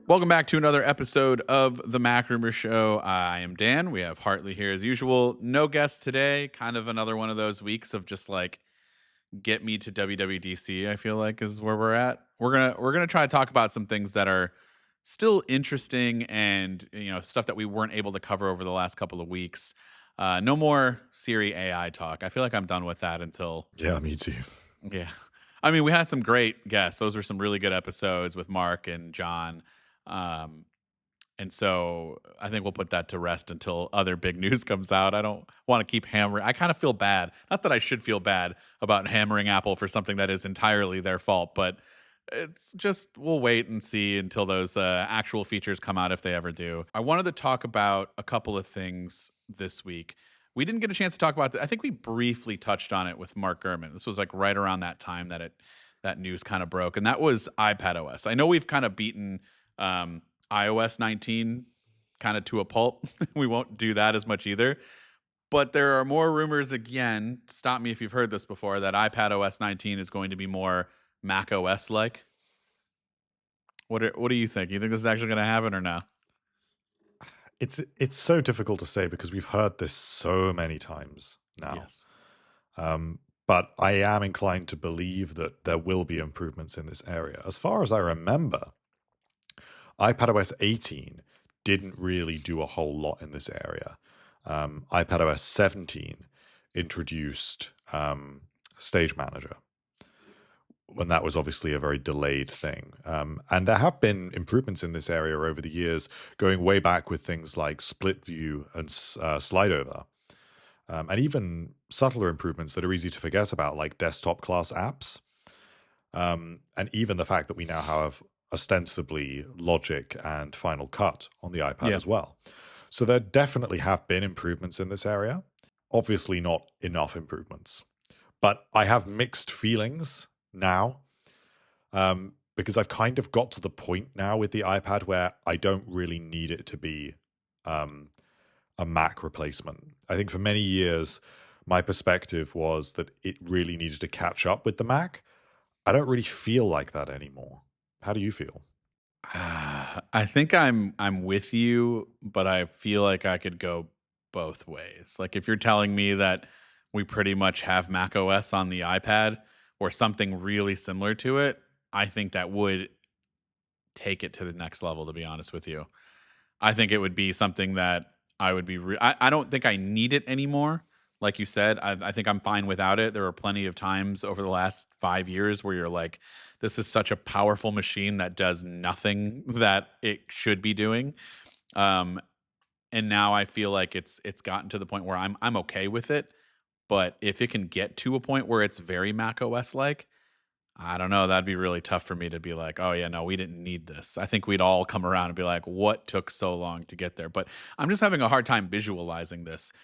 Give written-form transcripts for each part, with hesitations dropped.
Welcome back to another episode of the MacRumors Show. I am Dan. We have Hartley here as usual. No guest today. Kind of another one of those weeks of just like get me to WWDC. I feel like is where we're at. We're gonna try to talk about some things that are still interesting and stuff that we weren't able to cover over the last couple of weeks. No more Siri AI talk. I feel like I'm done with that until Yeah, me too. yeah. I mean, we had some great guests. Those were some really good episodes with Mark and John. Um, and so I think we'll put that to rest until other big news comes out. I don't want to keep hammering. I kind of feel bad. Not that I should feel bad about hammering Apple for something that is entirely their fault, but it's just we'll wait and see until those actual features come out if they ever do. I wanted to talk about a couple of things this week. We didn't get a chance to talk about that. I think we briefly touched on it with Mark Gurman. This was like right around that time that news kind of broke, and that was iPadOS. I know we've kind of beaten iOS 19 kind of to a pulp. We won't do that as much either. But there are more rumors again, stop me if you've heard this before, that iPadOS 19 is going to be more macOS like. What do you think? You think this is actually going to happen or no? It's so difficult to say because we've heard this so many times now. Yes. But I am inclined to believe that there will be improvements in this area. As far as I remember, iPadOS 18 didn't really do a whole lot in this area. iPadOS 17 introduced Stage Manager, when that was obviously a very delayed thing. And there have been improvements in this area over the years, going way back with things like split view and slide over. And even subtler improvements that are easy to forget about, like desktop class apps. And even the fact that we now have ostensibly Logic and Final Cut on the iPad as well. So there definitely have been improvements in this area. Obviously not enough improvements. But I have mixed feelings now, because I've kind of got to the point now with the iPad where I don't really need it to be a Mac replacement. I think for many years, my perspective was that it really needed to catch up with the Mac. I don't really feel like that anymore. How do you feel? I think I'm with you, but I feel like I could go both ways. Like if you're telling me that we pretty much have macOS on the iPad or something really similar to it, I think that would take it to the next level, to be honest with you. I think it would be something that I would be I don't think I need it anymore. Like you said, I think I'm fine without it. There were plenty of times over the last 5 years where you're like, this is such a powerful machine that does nothing that it should be doing. And now I feel like it's gotten to the point where I'm okay with it. But if it can get to a point where it's very Mac OS like, I don't know. That'd be really tough for me to be like, oh, yeah, no, we didn't need this. I think we'd all come around and be like, what took so long to get there? But I'm just having a hard time visualizing this.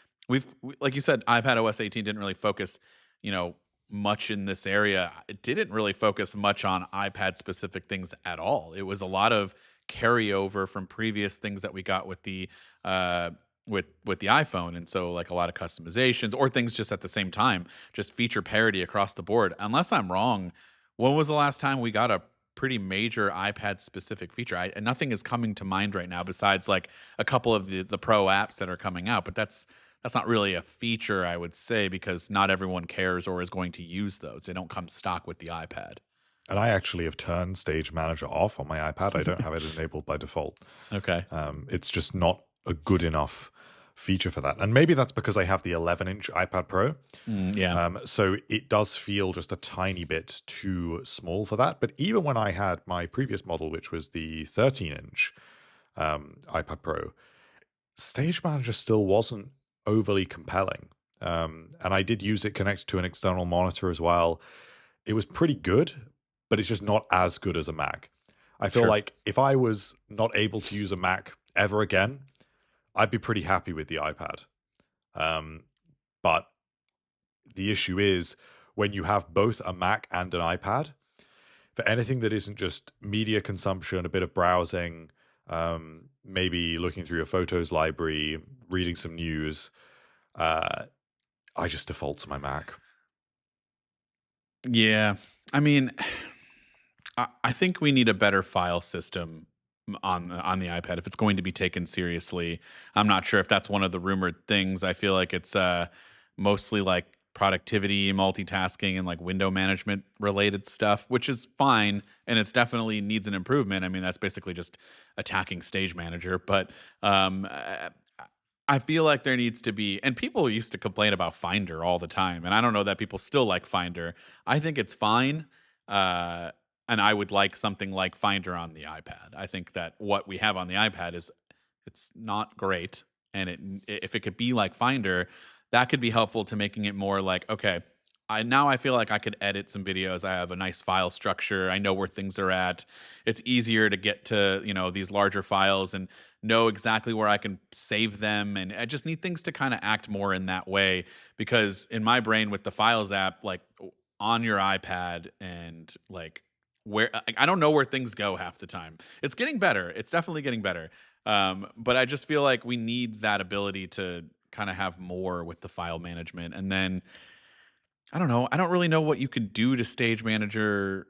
Like you said, iPadOS 18 didn't really focus, much in this area. It didn't really focus much on iPad specific things at all. It was a lot of carryover from previous things that we got with the with the iPhone, and so like a lot of customizations or things just at the same time, just feature parity across the board. Unless I'm wrong, when was the last time we got a pretty major iPad specific feature? And nothing is coming to mind right now besides like a couple of the pro apps that are coming out, but that's not really a feature, I would say, because not everyone cares or is going to use those. They don't come stock with the iPad. And I actually have turned Stage Manager off on my iPad. I don't have it enabled by default. Okay. It's just not a good enough feature for that. And maybe that's because I have the 11-inch iPad Pro. So it does feel just a tiny bit too small for that. But even when I had my previous model, which was the 13-inch iPad Pro, Stage Manager still wasn't overly compelling. And I did use it connected to an external monitor as well. It was pretty good, but it's just not as good as a Mac. I feel like if I was not able to use a Mac ever again, I'd be pretty happy with the iPad. But the issue is when you have both a Mac and an iPad, for anything that isn't just media consumption, a bit of browsing, maybe looking through your photos library, reading some news, I just default to my Mac. Yeah. I mean, I think we need a better file system on the iPad if it's going to be taken seriously. I'm not sure if that's one of the rumored things. I feel like it's mostly like productivity, multitasking, and like window management related stuff, which is fine, and it's definitely needs an improvement. I mean, that's basically just attacking Stage Manager, but I feel like there needs to be, and people used to complain about Finder all the time, and I don't know that people still like Finder. I think it's fine, uh, and I would like something like Finder on the iPad. I think that what we have on the iPad is it's not great, and if it could be like Finder, that could be helpful to making it more like, okay, I feel like I could edit some videos. I have a nice file structure. I know where things are at. It's easier to get to, these larger files and know exactly where I can save them. And I just need things to kind of act more in that way because in my brain with the Files app, like on your iPad and like where I don't know where things go half the time. It's getting better. It's definitely getting better. But I just feel like we need that ability to kind of have more with the file management. And then I don't know. I don't really know what you could do to Stage Manager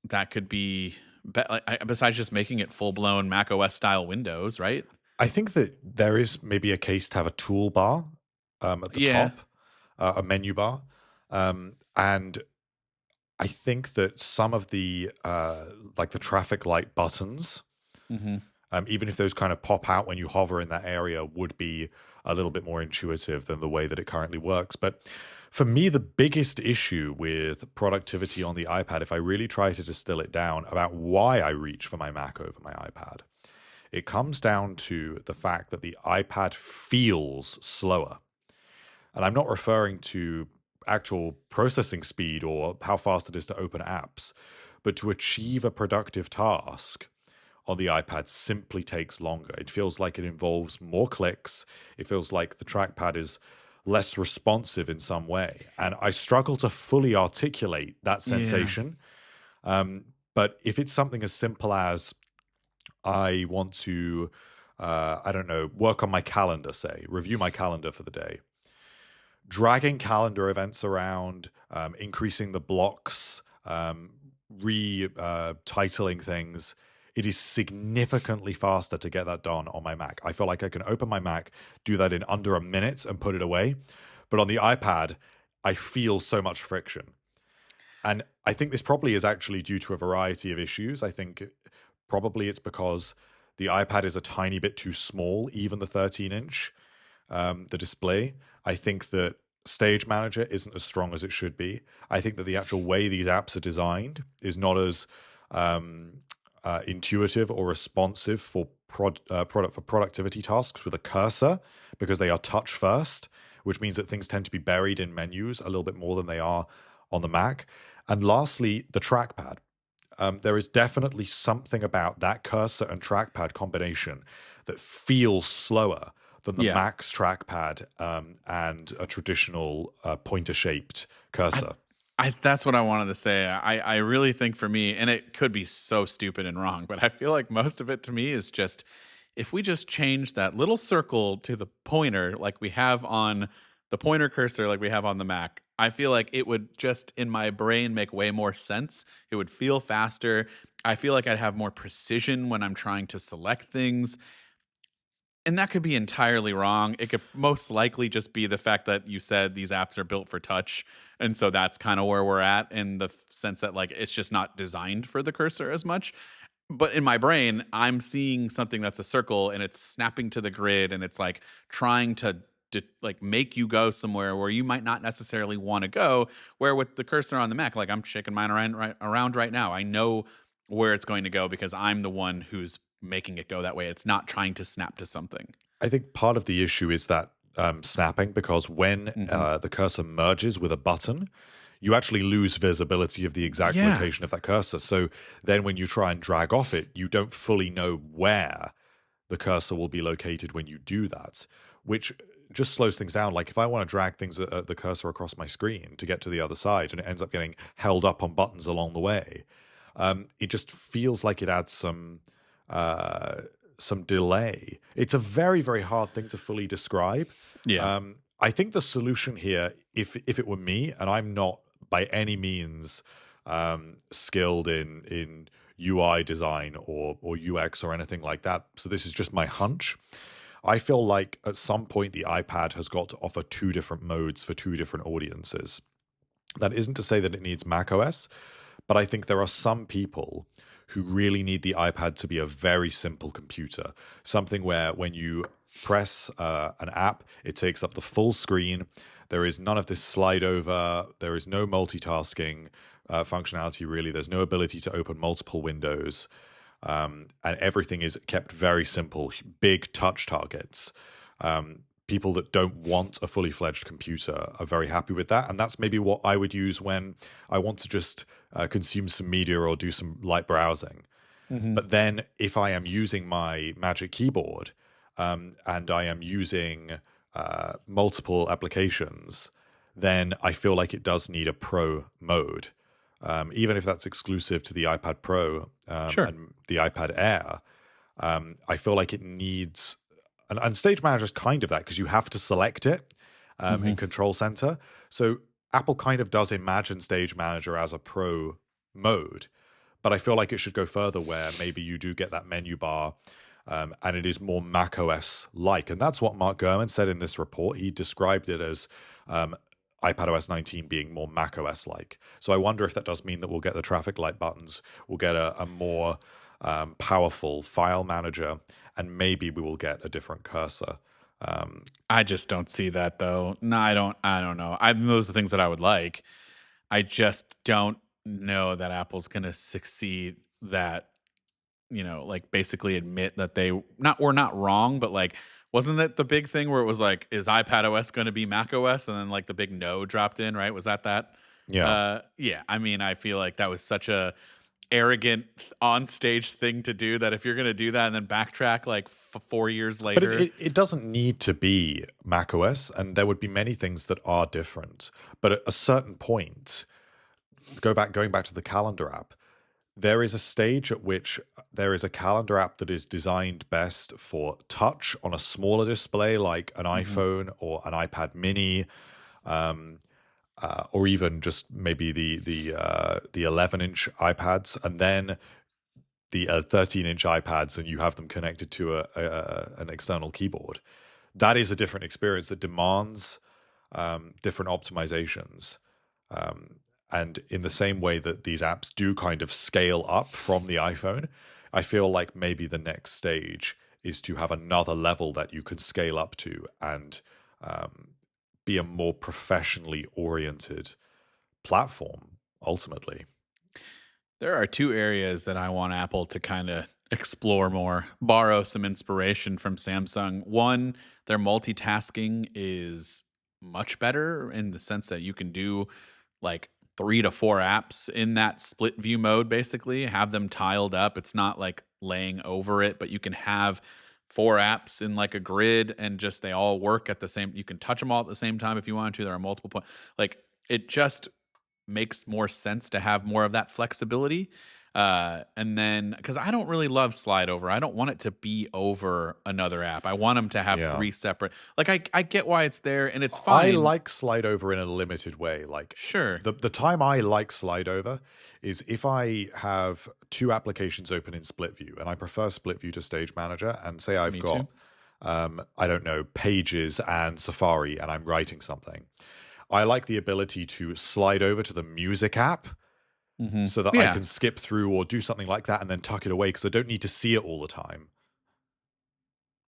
that could like, besides just making it full blown Mac OS style Windows, right? I think that there is maybe a case to have a toolbar at the Yeah. top, a menu bar, and I think that some of the like the traffic light buttons, Hmm. even if those kind of pop out when you hover in that area, would be a little bit more intuitive than the way that it currently works. But for me, the biggest issue with productivity on the iPad, if I really try to distill it down about why I reach for my Mac over my iPad, it comes down to the fact that the iPad feels slower. And I'm not referring to actual processing speed or how fast it is to open apps, but to achieve a productive task on the iPad simply takes longer. It feels like it involves more clicks. It feels like the trackpad is less responsive in some way. And I struggle to fully articulate that Yeah. sensation. But if it's something as simple as I want to, I don't know, work on my calendar, say, review my calendar for the day, dragging calendar events around, increasing the blocks, retitling things, it is significantly faster to get that done on my Mac. I feel like I can open my Mac, do that in under a minute and put it away. But on the iPad, I feel so much friction. And I think this probably is actually due to a variety of issues. I think probably it's because the iPad is a tiny bit too small, even the 13-inch, the display. I think that Stage Manager isn't as strong as it should be. I think that the actual way these apps are designed is not as intuitive or responsive for productivity tasks with a cursor because they are touch first, which means that things tend to be buried in menus a little bit more than they are on the Mac. And lastly, the trackpad. There is definitely something about that cursor and trackpad combination that feels slower than the Yeah. Mac's trackpad and a traditional pointer-shaped I, cursor. that's what I wanted to say. I really think for me, and it could be so stupid and wrong, but I feel like most of it to me is just if we just change that little circle to the pointer, like we have on the pointer cursor, like we have on the Mac, I feel like it would just in my brain make way more sense. It would feel faster. I feel like I'd have more precision when I'm trying to select things. And that could be entirely wrong. It could most likely just be the fact that you said these apps are built for touch. And so that's kind of where we're at in the sense that like it's just not designed for the cursor as much. But in my brain, I'm seeing something that's a circle and it's snapping to the grid and it's like trying to like make you go somewhere where you might not necessarily want to go. Where with the cursor on the Mac, like I'm shaking mine around right now. I know where it's going to go because I'm the one who's making it go that way. It's not trying to snap to something. I think part of the issue is that snapping, because when Hmm. the cursor merges with a button, you actually lose visibility of the exact Yeah. location of that cursor. So then when you try and drag off it, you don't fully know where the cursor will be located when you do that, which just slows things down. Like if I want to drag things the cursor across my screen to get to the other side and it ends up getting held up on buttons along the way, it just feels like it adds uh, some delay. It's a very, very hard thing to fully describe. Yeah. I think the solution here, if it were me, and I'm not by any means skilled in UI design or UX or anything like that. So this is just my hunch. I feel like at some point the iPad has got to offer two different modes for two different audiences. That isn't to say that it needs macOS, but I think there are some people who really need the iPad to be a very simple computer, something where when you press an app, it takes up the full screen. There is none of this slide over. There is no multitasking functionality, really. There's no ability to open multiple windows. And everything is kept very simple, big touch targets. People that don't want a fully fledged computer are very happy with that. And that's maybe what I would use when I want to just consume some media or do some light browsing. Hmm. But then if I am using my Magic Keyboard and I am using multiple applications, then I feel like it does need a pro mode. Even if that's exclusive to the iPad Pro Sure. and the iPad Air, I feel like it needs, and Stage Manager is kind of that because you have to select it in Hmm. Control Center. So Apple kind of does imagine Stage Manager as a pro mode, but I feel like it should go further where maybe you do get that menu bar and it is more macOS like. And that's what Mark Gurman said in this report. He described it as iPadOS 19 being more macOS like. So I wonder if that does mean that we'll get the traffic light buttons, we'll get a more powerful file manager, and maybe we will get a different cursor. I just don't see that though. No, I don't. I don't know. Those are the things that I would like. I just don't know that Apple's going to succeed. That like basically admit that they not were not wrong, but like wasn't that the big thing where it was like, is iPadOS going to be macOS? And then like the big no dropped in, right? Was that? Yeah. Yeah. I mean, I feel like that was such a arrogant on stage thing to do that if you're going to do that and then backtrack like 4 years But later. it doesn't need to be macOS, and there would be many things that are different. But at a certain point, going back to the calendar app, there is a stage at which there is a calendar app that is designed best for touch on a smaller display like an Mhm. iPhone or an iPad mini, or even just maybe the 11-inch iPads, and then the 13-inch iPads, and you have them connected to an external keyboard. That is a different experience that demands different optimizations. And in the same way that these apps do kind of scale up from the iPhone, I feel like maybe the next stage is to have another level that you can scale up to and be a more professionally oriented platform ultimately. There are two areas that I want Apple to kind of explore more, borrow some inspiration from Samsung. One, their multitasking is much better in the sense that you can do like 3 to 4 apps in that split view mode, basically, have them tiled up. It's not like laying over it, but you can have 4 apps in like a grid and just they all work at the same. You can touch them all at the same time if you want to. There are multiple points. Like it just makes more sense to have more of that flexibility. And then, because I don't really love slide over, I don't want it to be over another app. I want them to have Yeah. three separate. Like I get why it's there, and it's I fine. like slide over in a limited way. Like Sure, the time I like slide over is if I have two applications open in split view, and I prefer split view to Stage Manager, and say I've me too. got I don't know, Pages and Safari, and I'm writing something. I like the ability to slide over to the music app so that I Yeah, can skip through or do something like that and then tuck it away because I don't need to see it all the time.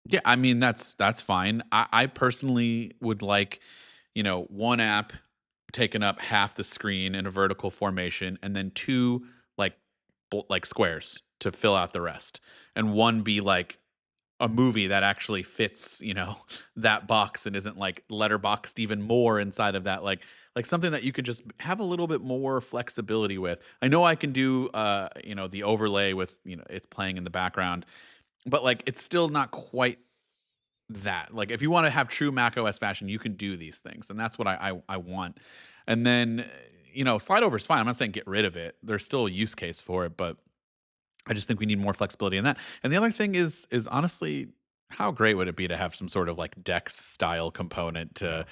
yeah. I mean, that's fine. I personally would like, one app taking up half the screen in a vertical formation, and then two like like squares to fill out the rest, and one be like a movie that actually fits, that box and isn't like letterboxed even more inside of that, like something that you could just have a little bit more flexibility with. I know I can do the overlay with, it's playing in the background, but like it's still not quite that. Like if you want to have true Mac OS fashion, you can do these things, and that's what I want. And then slide over is fine. I'm not saying get rid of it. There's still a use case for it, but I just think we need more flexibility in that. And the other thing is honestly, how great would it be to have some sort of like Dex style component Yeah.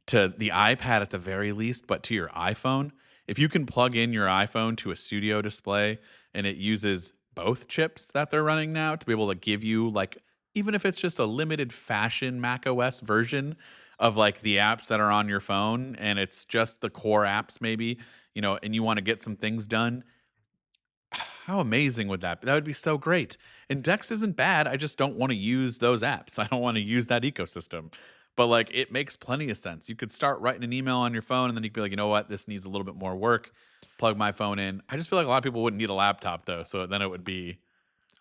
to the iPad at the very least, but to your iPhone? If you can plug in your iPhone to a studio display and it uses both chips that they're running now to be able to give you like even if it's just a limited fashion macOS version of like the apps that are on your phone and it's just the core apps maybe, and you want to get some things done, how amazing would that be? That would be so great. And Dex isn't bad. I just don't want to use those apps. I don't want to use that ecosystem. But like it makes plenty of sense. You could start writing an email on your phone and then you could be like, you know what, this needs a little bit more work. Plug my phone in. I just feel like a lot of people wouldn't need a laptop though. So then it would be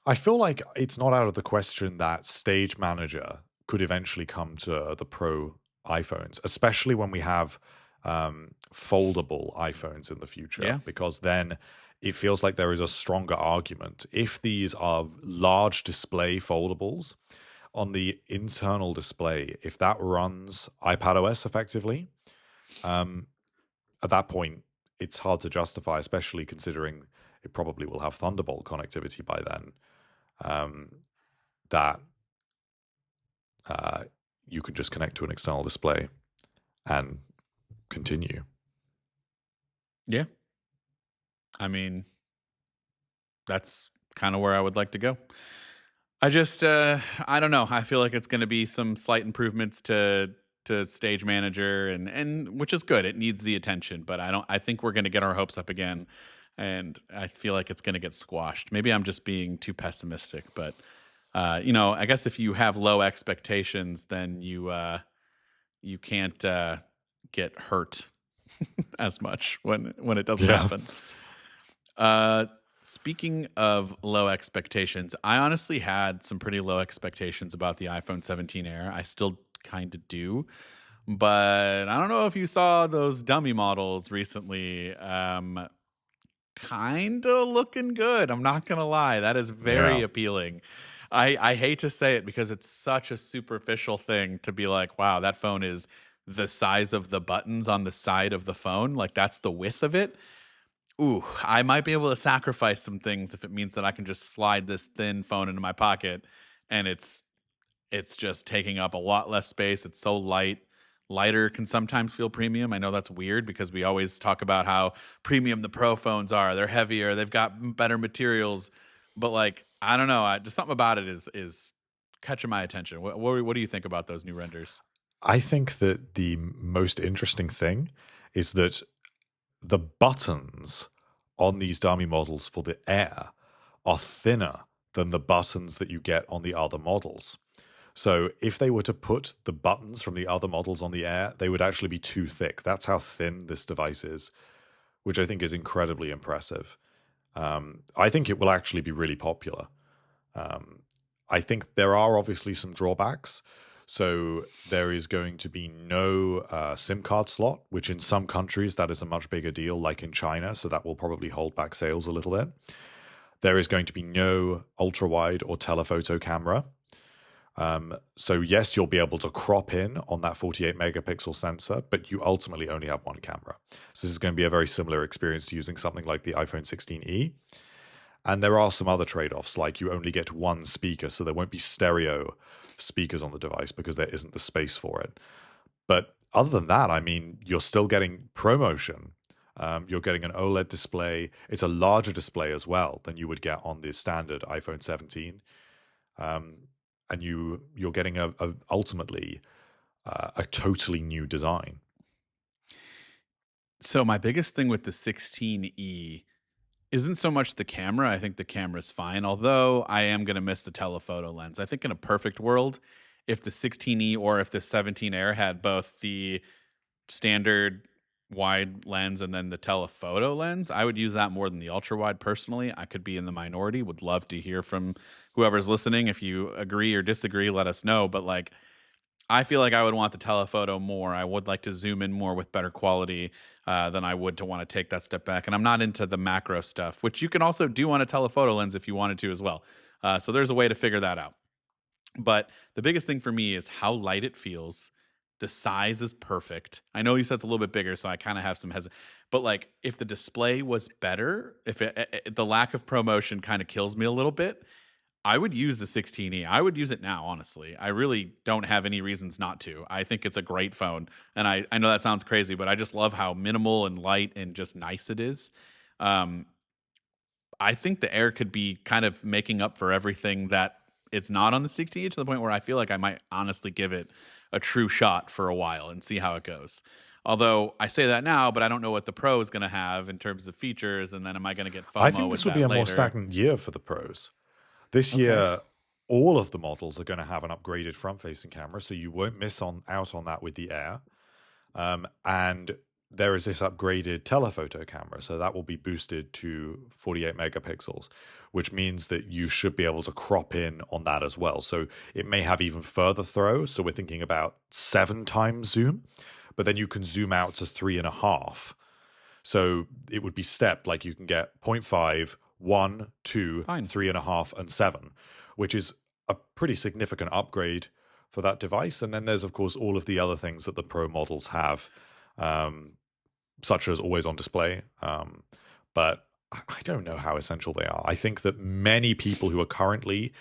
I feel like it's not out of the question that Stage Manager could eventually come to the Pro iPhones, especially when we have foldable iPhones in the future, yeah. because then it feels like there is a stronger argument. If these are large display foldables on the internal display, if that runs iPadOS effectively, at that point, it's hard to justify, especially considering it probably will have Thunderbolt connectivity by then. That you can just connect to an external display and continue. Yeah. I mean, that's kind of where I would like to go. I just I don't know. I feel like it's going to be some slight improvements to Stage Manager and which is good. It needs the attention, but I think we're going to get our hopes up again and I feel like it's going to get squashed. Maybe I'm just being too pessimistic, but I guess if you have low expectations then you can't get hurt as much when it doesn't Yeah. happen. Uh, Speaking of low expectations, I honestly had some pretty low expectations about the iPhone 17 Air. I still kind of do, but I don't know if you saw those dummy models recently. Kind of looking good. I'm not gonna lie. That is very Yeah. appealing. I hate to say it because it's such a superficial thing to be like, wow, that phone is the size of the buttons on the side of the phone. Like that's the width of it. Ooh, I might be able to sacrifice some things if it means that I can just slide this thin phone into my pocket and it's just taking up a lot less space. It's so light. Lighter can sometimes feel premium. I know that's weird because we always talk about how premium the Pro phones are. They're heavier, they've got better materials, but like I don't know, just something about it is catching my attention. What do you think about those new renders? I think that the most interesting thing is that the buttons on these dummy models for the Air are thinner than the buttons that you get on the other models. So if they were to put the buttons from the other models on the Air, they would actually be too thick. That's how thin this device is, which I think is incredibly impressive. I think it will actually be really popular. Um, I think there are obviously some drawbacks. So there is going to be no SIM card slot, which in some countries that is a much bigger deal, like in China. So that will probably hold back sales a little bit. There is going to be no ultra wide or telephoto camera. So yes, you'll be able to crop in on that 48 megapixel sensor, but you ultimately only have one camera. So this is going to be a very similar experience to using something like the iPhone 16e. And there are some other trade-offs, like you only get one speaker, so there won't be stereo speakers on the device because there isn't the space for it. But other than that, I mean, you're still getting ProMotion. You're getting an OLED display. It's a larger display as well than you would get on the standard iPhone 17. And you're getting ultimately a totally new design. So my biggest thing with the 16e isn't so much the camera. I think the camera's fine, although I am going to miss the telephoto lens. I think in a perfect world, if the 16e or if the 17 Air had both the standard wide lens and then the telephoto lens, I would use that more than the ultra wide personally. I could be in the minority. Would love to hear from whoever's listening. If you agree or disagree, let us know. But like, I feel like I would want the telephoto more. I would like to zoom in more with better quality than I would to want to take that step back. And I'm not into the macro stuff, which you can also do on a telephoto lens if you wanted to as well. So there's a way to figure that out. But the biggest thing for me is how light it feels. The size is perfect. I know you said it's a little bit bigger, so I kind of have some hesitation. But like, if the display was better, if the lack of ProMotion kind of kills me a little bit, I would use the 16E. I would use it now, honestly. I really don't have any reasons not to. I think it's a great phone. And I know that sounds crazy, but I just love how minimal and light and just nice it is. Um, I think the Air could be kind of making up for everything that it's not on the 16E to the point where I feel like I might honestly give it a true shot for a while and see how it goes. Although I say that now, but I don't know what the Pro is going to have in terms of features. And then am I going to get I FOMO think with this will be that a more later? stagnant year for the pros. This Okay. year, all of the models are going to have an upgraded front-facing camera, so you won't miss out on that with the Air. And there is this upgraded telephoto camera, so that will be boosted to 48 megapixels, which means that you should be able to crop in on that as well. So it may have even further throw. So we're thinking about 7 times zoom, but then you can zoom out to 3.5. So it would be stepped, like you can get 0.5, 1, 2, Fine. 3.5, and 7, which is a pretty significant upgrade for that device. And then there's, of course, all of the other things that the Pro models have, um, such as always on display. But I don't know how essential they are. I think that many people who are currently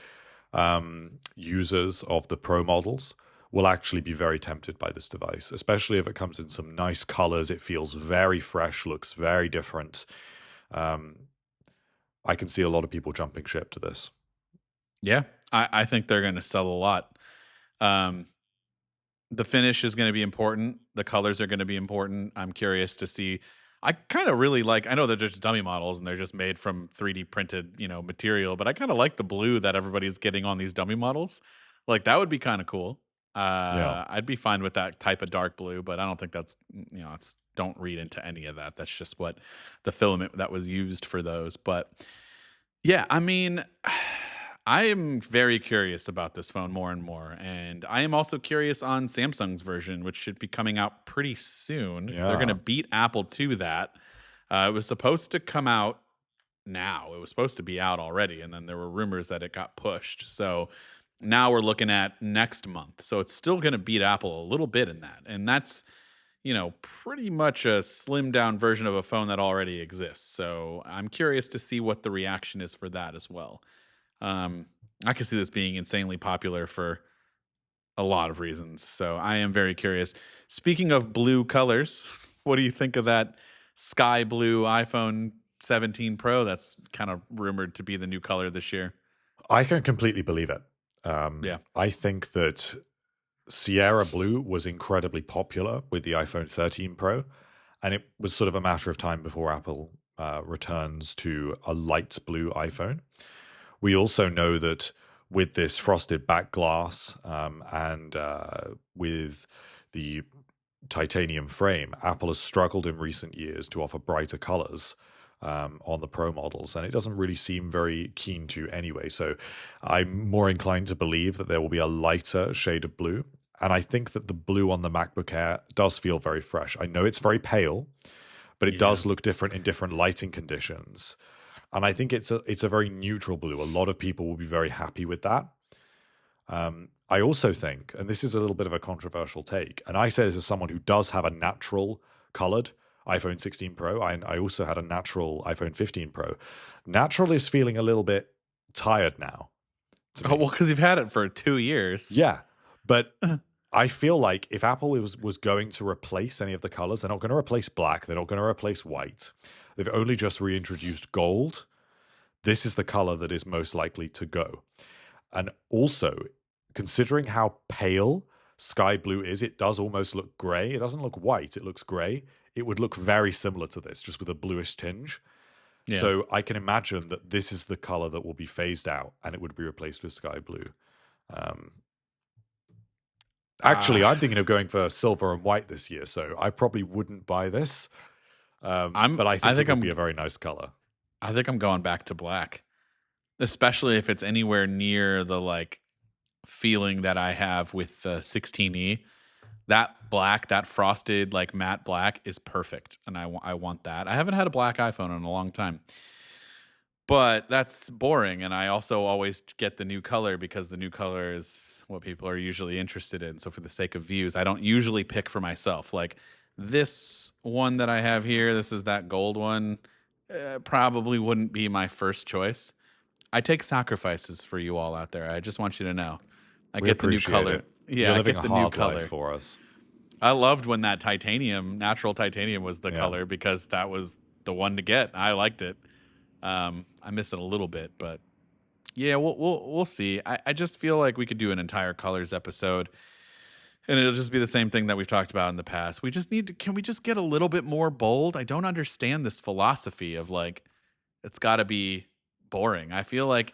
users of the Pro models will actually be very tempted by this device, especially if it comes in some nice colors. It feels very fresh, looks very different. Um, I can see a lot of people jumping ship to this. Yeah. I think they're going to sell a lot. Um, the finish is going to be important. The colors are going to be important. I'm curious to see. I kind of really like. I know they're just dummy models and they're just made from 3D printed, material. But I kind of like the blue that everybody's getting on these dummy models. Like that would be kind of cool. Yeah. I'd be fine with that type of dark blue, but I don't think that's it's don't read into any of that. That's just what the filament that was used for those. But yeah, I mean, I am very curious about this phone more and more. And I am also curious on Samsung's version, which should be coming out pretty soon. They're going to Yeah. beat Apple to that. It was supposed to come out now, it was supposed to be out already. And then there were rumors that it got pushed. So now we're looking at next month. So it's still going to beat Apple a little bit in that. And that's pretty much a slimmed down version of a phone that already exists. So I'm curious to see what the reaction is for that as well. Um, I can see this being insanely popular for a lot of reasons. So I am very curious. Speaking of blue colors, what do you think of that sky blue iPhone 17 Pro that's kind of rumored to be the new color this year? I can completely believe it. Yeah. I think that Sierra Blue was incredibly popular with the iPhone 13 Pro, and it was sort of a matter of time before Apple returns to a light blue iPhone. We also know that with this frosted back glass and with the titanium frame, Apple has struggled in recent years to offer brighter colors on the Pro models, and it doesn't really seem very keen to anyway. So I'm more inclined to believe that there will be a lighter shade of blue. And I think that the blue on the MacBook Air does feel very fresh. I know it's very pale, but it Yeah. does look different in different lighting conditions. And I think it's a very neutral blue. A lot of people will be very happy with that. I also think, and this is a little bit of a controversial take, and I say this as someone who does have a natural colored iPhone 16 Pro. I also had a natural iPhone 15 Pro. Natural is feeling a little bit tired now to Oh, me. well, because you've had it for 2 years. Yeah, but I feel like if Apple was going to replace any of the colors, they're not going to replace black. They're not going to replace white. They've only just reintroduced gold. This is the color that is most likely to go. And also, considering how pale sky blue is, it does almost look gray. It doesn't look white, it looks gray. It would look very similar to this, just with a bluish tinge. Yeah. So I can imagine that this is the color that will be phased out and it would be replaced with sky blue. Um, Actually, Uh, I'm thinking of going for silver and white this year, so I probably wouldn't buy this. But I I think it think would be a very nice color. I'm going back to black, especially if it's anywhere near the like feeling that I have with the 16E. That black, that frosted like matte black is perfect, and I want that. I haven't had a black iPhone in a long time, but that's boring. And I also always get the new color because the new color is what people are usually interested in. So for the sake of views, I don't usually pick for myself. Like this one that I have here, this is that gold one. Probably wouldn't be my first choice. I take sacrifices for you all out there. I just want you to know. I We get the new appreciate color. it. Yeah, You're I living get a the new hard life color. for us. I loved when that titanium, natural titanium, was the Yeah. color because that was the one to get. I liked it. I miss it a little bit, but yeah, we'll see. I just feel like we could do an entire colors episode, and it'll just be the same thing that we've talked about in the past. We just need to. Can we just get a little bit more bold? I don't understand this philosophy of like it's got to be boring. I feel like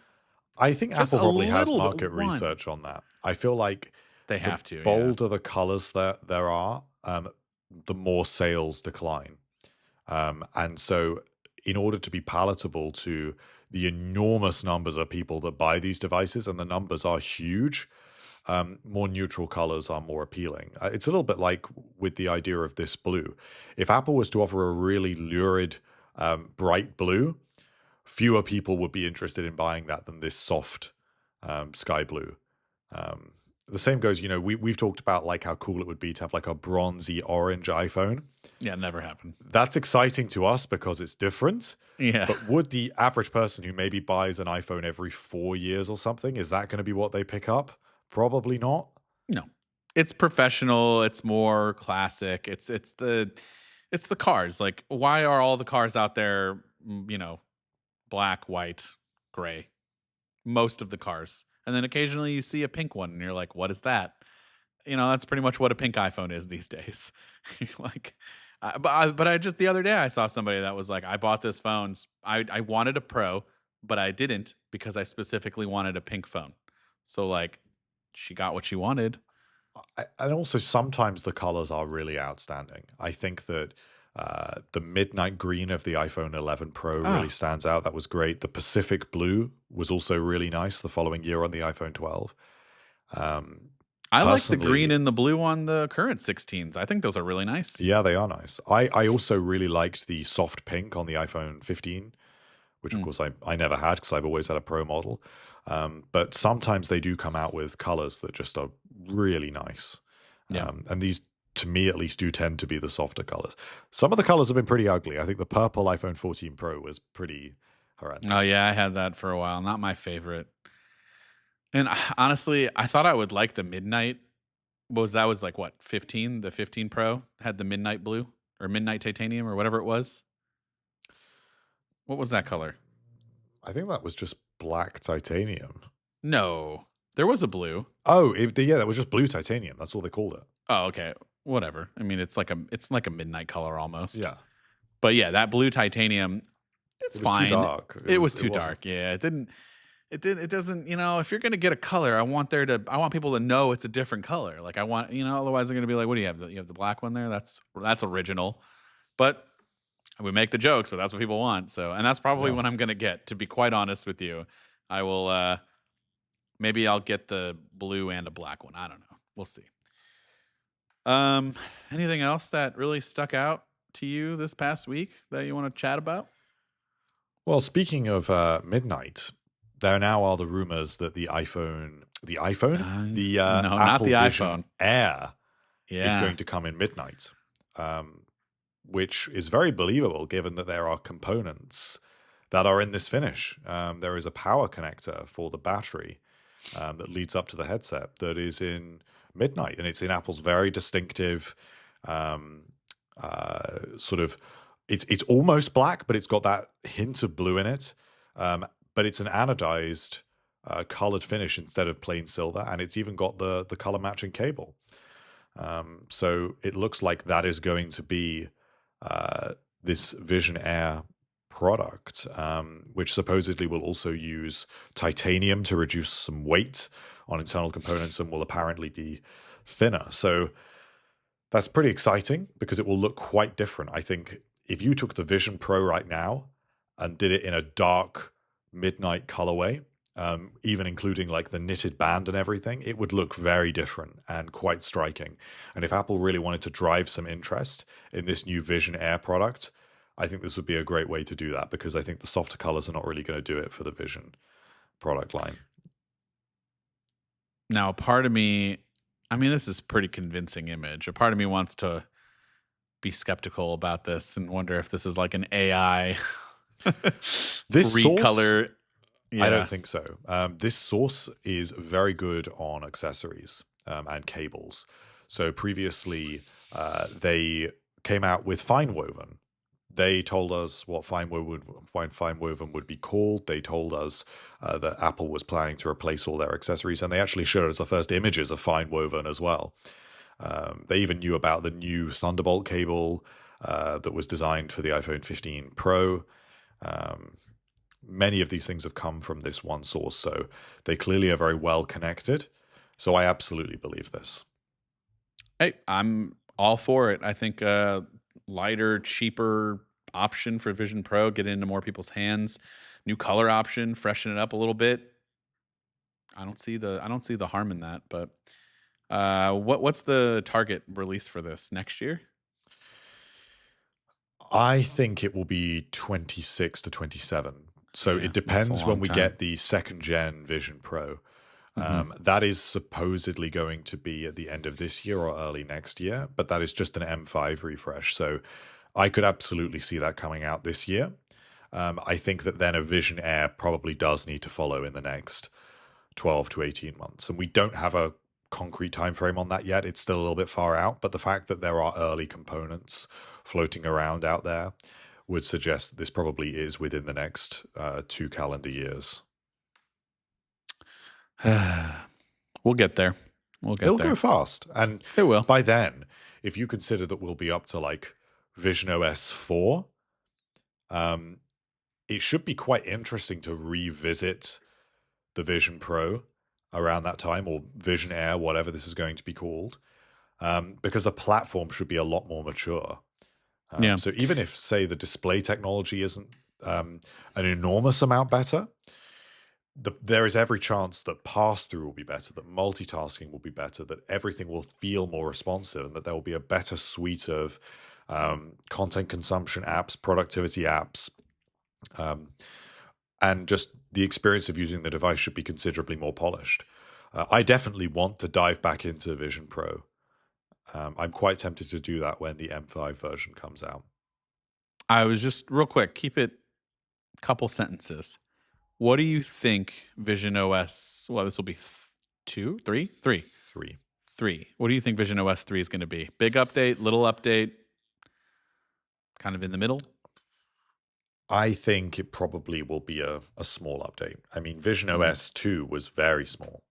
I think just Apple a probably has little bit. market One, research on that. I feel like they the have to. Yeah. bolder the colors that there are, the more sales decline. And so, in order to be palatable to the enormous numbers of people that buy these devices, and the numbers are huge, more neutral colors are more appealing. It's a little bit like with the idea of this blue. If Apple was to offer a really lurid, bright blue, fewer people would be interested in buying that than this soft sky blue. Um, the same goes, we've talked about like how cool it would be to have like a bronzy orange iPhone. Yeah, never happened. That's exciting to us because it's different. Yeah. But would the average person who maybe buys an iPhone every 4 years or something, is that going to be what they pick up? Probably not. No. It's professional, it's more classic. It's the cars. Like why are all the cars out there, black, white, gray? Most of the cars. And then occasionally you see a pink one and you're like, "What is that?" That's pretty much what a pink iPhone is these days. You're like but I just the other day I saw somebody that was like, "I bought this phone. I wanted a Pro, but I didn't because I specifically wanted a pink phone." So like she got what she wanted. And also, sometimes the colors are really outstanding. I think that the midnight green of the iPhone 11 Pro really Ah, stands out. That was great. The Pacific blue was also really nice the following year on the iPhone 12. Um, I like the green Personally, and the blue on the current 16s. I think those are really nice. yeah, they are nice. I also really liked the soft pink on the iPhone 15, which of Mm, course I never had because I've always had a Pro model. But sometimes they do come out with colors that just are really nice. yeah. And these, to me at least, do tend to be the softer colors. Some of the colors have been pretty ugly. I think the purple iPhone 14 Pro was pretty Oh horrendous. yeah, I had that for a while. Not my favorite. And honestly, I thought I would like the midnight. That was like what, 15? The 15 Pro had the midnight blue or midnight titanium or whatever it was. What was that color? I think that was just black titanium. No. There was a blue. Oh, yeah, that was just blue titanium. That's all they called it. Oh, okay. Whatever. I mean, it's like a midnight color almost. Yeah. But yeah, that blue titanium, it's It was too fine. dark. It was It too wasn't. dark. Yeah, it doesn't, if you're going to get a color, I want people to know it's a different color. Like I want, otherwise they're going to be like, "What do you have? You have the black one there? That's original." But we make the jokes, but that's what people want. So, and that's probably Yeah. what I'm going to get, to be quite honest with you. I will maybe I'll get the blue and a black one. I don't know. We'll see. Um Anything else that really stuck out to you this past week that you want to chat about? Well, speaking of midnight, there now are the rumors that the No, not Apple the Vision iPhone. Air is Yeah. going to come in midnight, which is very believable given that there are components that are in this finish. There is a power connector for the battery that leads up to the headset that is in midnight, and it's in Apple's very distinctive um, sort of. It's almost black, but it's got that hint of blue in it. But it's an anodized, colored finish instead of plain silver, and it's even got the color matching cable. So it looks like that is going to be this Vision Air product, which supposedly will also use titanium to reduce some weight on internal components and will apparently be thinner. So that's pretty exciting because it will look quite different. I think if you took the Vision Pro right now and did it in a dark midnight colorway, even including like the knitted band and everything, it would look very different and quite striking. And if Apple really wanted to drive some interest in this new Vision Air product, I think this would be a great way to do that because I think the softer colors are not really going to do it for the Vision product line. Now, a part of me, I mean, this is a pretty convincing image. A part of me wants to be skeptical about this and wonder if this is like an AI This source recolor. I don't Yeah. think so. This source is very good on accessories and cables. So previously, they came out with fine woven. They told us what fine woven would be called. They told us that Apple was planning to replace all their accessories, and they actually showed us the first images of fine woven as well. They even knew about the new Thunderbolt cable that was designed for the iPhone 15 Pro. Um, Many of these things have come from this one source, so they clearly are very well connected. So I absolutely believe this. Hey, I'm all for it. I think lighter, cheaper option for Vision Pro, get it into more people's hands. New color option, freshen it up a little bit. I don't see the harm in that. But what's the target release for this next year? I think it will be 26 to 27. So Yeah, it that's a depends when long we time. get the second gen Vision Pro. Hmm. That is supposedly going to be at the end of this year or early next year, but that is just an M5 refresh. So I could absolutely see that coming out this year. I think that then a Vision Air probably does need to follow in the next 12 to 18 months. And we don't have a concrete time frame on that yet. It's still a little bit far out, but the fact that there are early components floating around out there would suggest that this probably is within the next 2 calendar years. We'll get there. We'll get It'll go there. fast. And It will. by then, if you consider that we'll be up to like Vision OS 4, um, it should be quite interesting to revisit the Vision Pro around that time, or Vision Air, whatever this is going to be called, because the platform should be a lot more mature. Yeah. So even if, say, the display technology isn't an enormous amount better, there is every chance that pass-through will be better, that multitasking will be better, that everything will feel more responsive, and that there will be a better suite of content consumption apps, productivity apps, and just the experience of using the device should be considerably more polished. I definitely want to dive back into Vision Pro. I'm quite tempted to do that when the M5 version comes out. I was just real quick, keep it a couple sentences. What do you think Vision OS? Well, this will be two, three, three, 3. three. What do you think Vision OS 3 is going to be? Big update, little update, kind of in the middle? I think it probably will be a small update. I mean, Vision Mm. OS 2 was very small.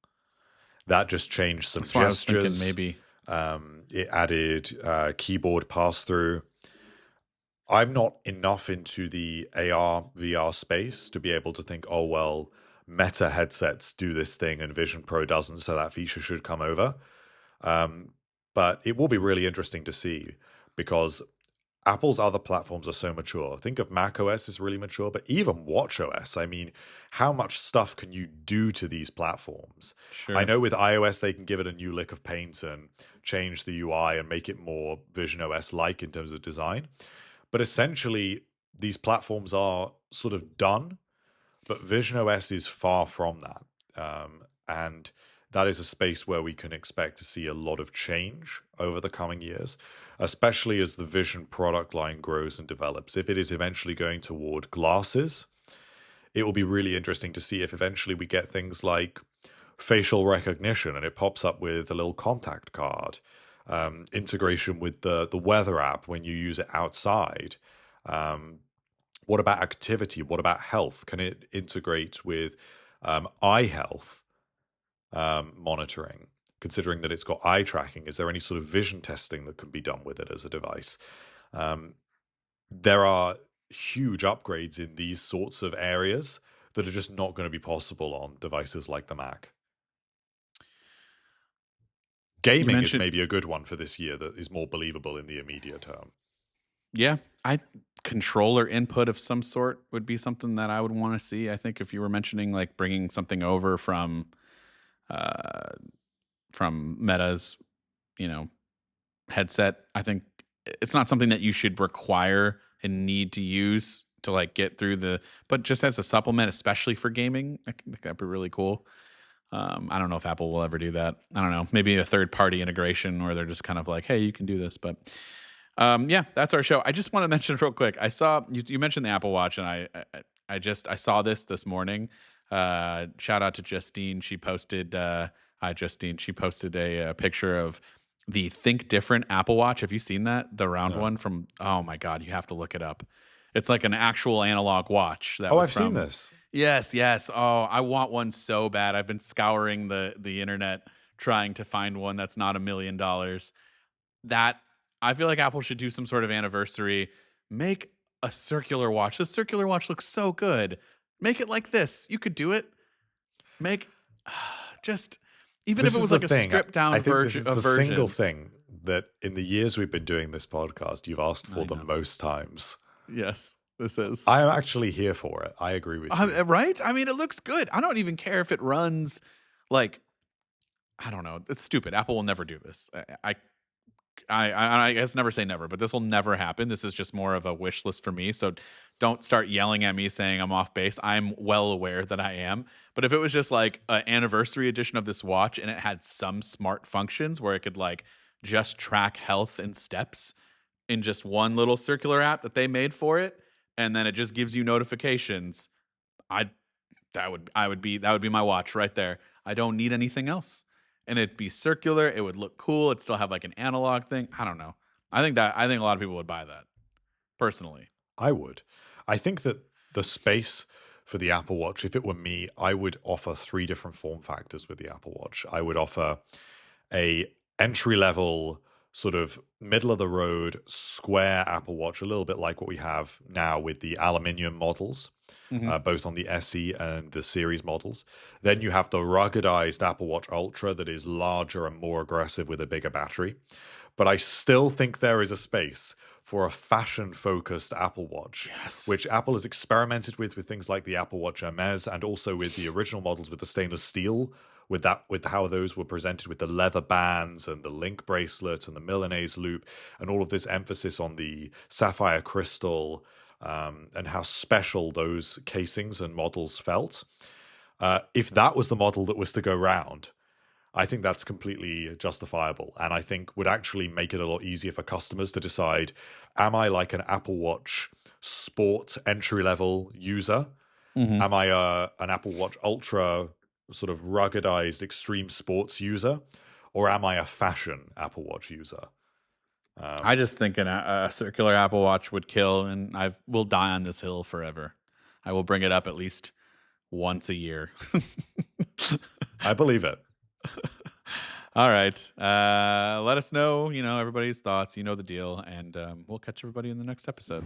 That just changed some That's why I was thinking gestures. maybe. It added keyboard pass through. I'm not enough into the AR VR space to be able to think, oh, well, Meta headsets do this thing and Vision Pro doesn't, so that feature should come over. Um, but it will be really interesting to see because Apple's other platforms are so mature. Think of macOS is really mature, but even watchOS. I mean, how much stuff can you do to these platforms? I Sure. know with iOS they can give it a new lick of paint and change the UI and make it more Vision OS like in terms of design. But essentially, these platforms are sort of done, but Vision OS is far from that. And that is a space where we can expect to see a lot of change over the coming years, especially as the Vision product line grows and develops. If it is eventually going toward glasses, it will be really interesting to see if eventually we get things like facial recognition and it pops up with a little contact card, integration with the weather app when you use it outside. Um, what about activity? What about health? Can it integrate with eye health monitoring? Considering that it's got eye tracking, is there any sort of vision testing that can be done with it as a device? Um, there are huge upgrades in these sorts of areas that are just not going to be possible on devices like the Mac. You Gaming is mentioned, maybe a good one for this year that is more believable in the immediate term. yeah, I controller input of some sort would be something that I would want to see. I think if you were mentioning like bringing something over uh, from Meta's, you know, headset, I think it's not something that you should require and need to use to like get through but just as a supplement, especially for gaming, I think that'd be really cool. I don't know if Apple will ever do that. I don't know. Maybe a third party integration where they're just kind of like, hey, you can do this. But yeah, that's our show. I just want to mention real quick. I saw you mentioned the Apple Watch, and I I saw this morning. Shout out to Justine. She posted hi Justine. She posted a picture of the Think Different Apple Watch. Have you seen that? The round No. one from, oh my god, you have to look it up. It's like an actual analog watch that Oh, was I've seen from. this. Yes, yes. Oh, I want one so bad. I've been scouring the internet trying to find one that's not $1 million. That I feel like Apple should do some sort of anniversary. Make a circular watch. The circular watch looks so good. Make it like this. You could do it. Make just even if This it is was the like a thing. stripped I down think this version is a the single version. thing that in the years we've been doing this podcast, you've asked for I the know. most times. Yes, this is. I am actually here for it. I agree with you. Right? I mean, it looks good. I don't even care if it runs like I don't know. It's stupid. Apple will never do this. I guess never say never, but this will never happen. This is just more of a wish list for me. So don't start yelling at me saying I'm off base. I'm well aware that I am. But if it was just like an anniversary edition of this watch and it had some smart functions where it could like just track health and steps in just one little circular app that they made for it, and then it just gives you notifications, I that would be my watch right there. I don't need anything else. And it'd be circular, it would look cool, it'd still have like an analog thing. I don't know. I think a lot of people would buy that personally. I would. I think that the space for the Apple Watch, if it were me, I would offer 3 different form factors with the Apple Watch. I would offer a entry level sort of middle of the road square Apple Watch, a little bit like what we have now with the aluminium models, Mhm. both on the SE and the series models. Then you have the ruggedized Apple Watch Ultra that is larger and more aggressive with a bigger battery. But I still think there is a space for a fashion-focused Apple Watch, Yes. which Apple has experimented with things like the Apple Watch Hermes and also with the original models with the stainless steel, with how those were presented with the leather bands and the link bracelet and the Milanese loop and all of this emphasis on the sapphire crystal and how special those casings and models felt. If that was the model that was to go round, I think that's completely justifiable, and I think would actually make it a lot easier for customers to decide, am I like an Apple Watch sport entry-level user? Mhm. Am I an Apple Watch Ultra sort of ruggedized extreme sports user? Or am I a fashion Apple Watch user? I just think a circular Apple Watch would kill, and I will die on this hill forever. I will bring it up at least once a year. I believe it. All right. Let us know, everybody's thoughts. You know the deal. And we'll catch everybody in the next episode.